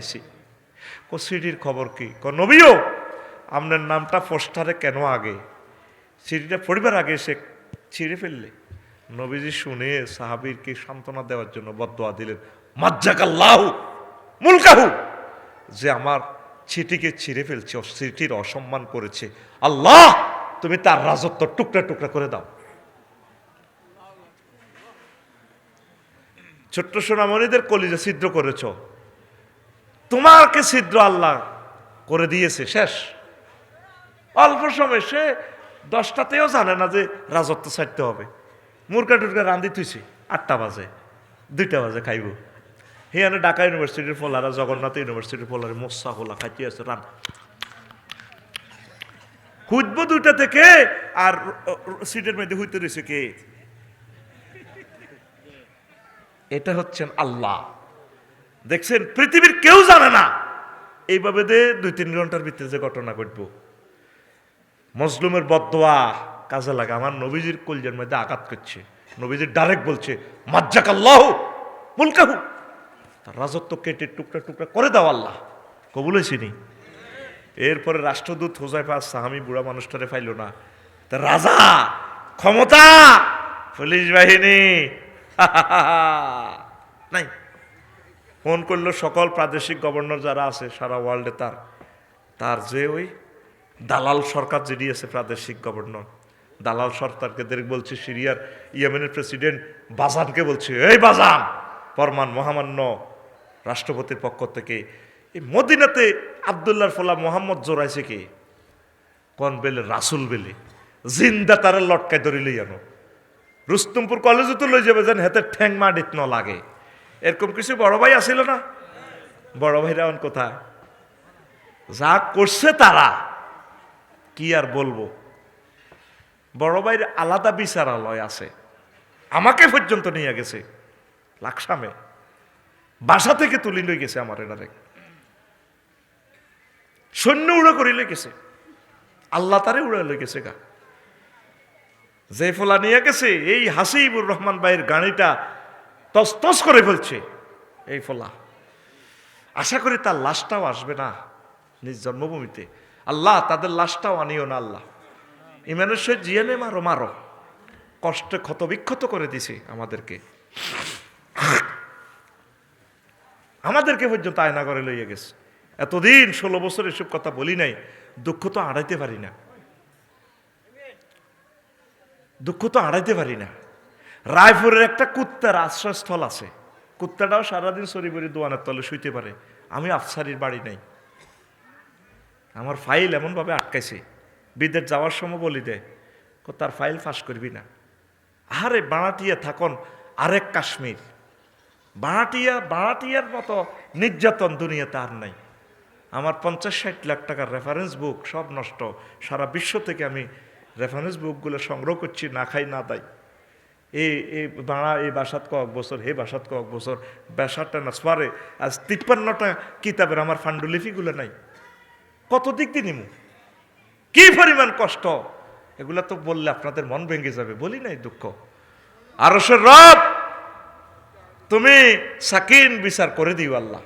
পাইছি। সিডির খবর কি? নবীও আপনার নামটা পোস্টারে কেন আগে? সিডিটা পড়িবার আগে সে ছিঁড়ে ফেললে। নবীজি শুনে সাহাবীরকে সান্ত্বনা দেওয়ার জন্য বদদোয়া দিলেন, মাজ্জাকাল্লাহু মুলকাহু, যে আমার চিঠিকে ছিঁড়ে ফেলছে, চিঠির অসম্মান করেছে, আল্লাহ তুমি তার রাজত্ব টুকরা টুকরা করে দাও। ছোট্ট সোনামণিদের কলিজা ছিদ্র করেছ, তোমাকে ছিদ্র আল্লাহ করে দিয়েছে, শেষ। অল্প সময় সে 10টাতেও জানে না যে রাজত্ব ছাড়তে হবে। মুরগা টুরগা রান্ধি থুইছে 8টা বাজে, 2টা বাজে খাইব। হিয়ানে ঢাকা ইউনিভার্সিটির ফলারা, জগন্নাথ ইউনিভার্সিটির ফলারে মোসা হোলা খাইতে আছে, রান হুইতব 2টা থেকে, আর সিটের মধ্যে হইতে রয়েছে কে? এটা হচ্ছেন আল্লাহ। দেখছেন, পৃথিবীর কেউ জানে না এইভাবে দে 2-3 ঘন্টার ভিতরে যে ঘটনা ঘটবো। মজলুমের বদদোয়া কাজে লাগে। আমার নবীজির কলজের মধ্যে আঘাত করছে। নবীজি ডাইরেক্ট বলছে, মাজ্জাকাল্লাহু মুলকাহু, তার রাজত্ব কেটে টুকরা টুকরা করে দাও আল্লাহ। কবুল হয়েছিনি? এরপরে রাষ্ট্রদূত হুযায়ফা সাহামি বুড়া মানুষটারে পাইল না, তা রাজা, ক্ষমতা, পুলিশ বাহিনী নাই। ফোন করলো সকল প্রাদেশিক গভর্নর যারা আছে সারা ওয়ার্ল্ডে, তার যে ওই দালাল সরকার যেটি আছে প্রাদেশিক গভর্নর, দালাল সরকারকে বলছে, সিরিয়ার ইয়েমেনের প্রেসিডেন্ট বাজানকে বলছে, এই বাজান, ফরমান মহামান্য রাষ্ট্রপতির পক্ষ থেকে এই মদিনাতে আব্দুল্লাহর ফলা মোহাম্মদ জোরাইছে কে? কোন বেলে? রাসুল বেলে, জিন্দা তারা লটকায় ধরিলে জানো, রুস্তমপুর কলেজে তো লই যাবে, যেন হাতে ঠ্যাং মাটিত ন লাগে। এরকম কিছু বড় ভাই আসিল না? বড় ভাইরা এখন কোথায়? যা করছে তারা, কি আর বলবো। বড় ভাইয়ের আলাদা বিচারালয় আছে, আমাকে পর্যন্ত নিয়ে গেছে লাকসামে, বাসা থেকে তুলি লই গেছে আমার এটারে, সৈন্য উড়া করে লই গেছে, আল্লাহ তারে উড়া লই গেছে গা। যে ফলা নিয়ে গেছে, এই হাসিবুর রহমান ভাইয়ের গাড়িটা তস করে ফেলছে এই ফলা। আশা করি তার লাশটাও আসবে না নিজ জন্মভূমিতে। আল্লাহ তাদের লাশটাও আনিও না আল্লাহ। ইমানের সহিত জিয়ানে মারো মারো, কষ্টে ক্ষত বিক্ষত করে দিছে আমাদেরকে পর্যন্ত আয়না করে লইয়া গেছে। এতদিন 16 বছর এসব কথা বলি নাই, দুঃখ তো আড়াইতে পারি না, দুঃখ তো আড়াইতে পারি না। রায়পুরের একটা কুত্তার আশ্রয়স্থল আছে, কুত্তাটাও সারাদিন সরিবরি দোয়ানের তলে শুইতে পারে। আমি আফসারির বাড়ি নাই, আমার ফাইল এমনভাবে আটকাইছে, বিদেশ যাওয়ার সময় বলি দেয়, তার ফাইল ফাঁস করবি না। আরে বাড়াটিয়া থাকন আরেক কাশ্মীর, বাড়াটিয়ার মতো নির্যাতন দুনিয়াতে আর নাই। আমার 50-60 লাখ টাকার রেফারেন্স বুক সব নষ্ট। সারা বিশ্ব থেকে আমি রেফারেন্স বুকগুলো সংগ্রহ করছি, না খাই না দাই। এই বাড়া এই বাসাত কয়েক বছর, হে বাসাত কয়েক বছর, বেসারটা না সোয়ারে আজ 53টা কিতাবের আমার ফান্ডুলিপিগুলো নাই। কত দিক দিয়ে নিমু, কি পরিমাণ কষ্ট, এগুলা তো বললে আপনাদের মন ভেঙে যাবে। বলি নাই দুঃখ। আরশের রব তুমি সাকিন বিচার করে দিও আল্লাহ।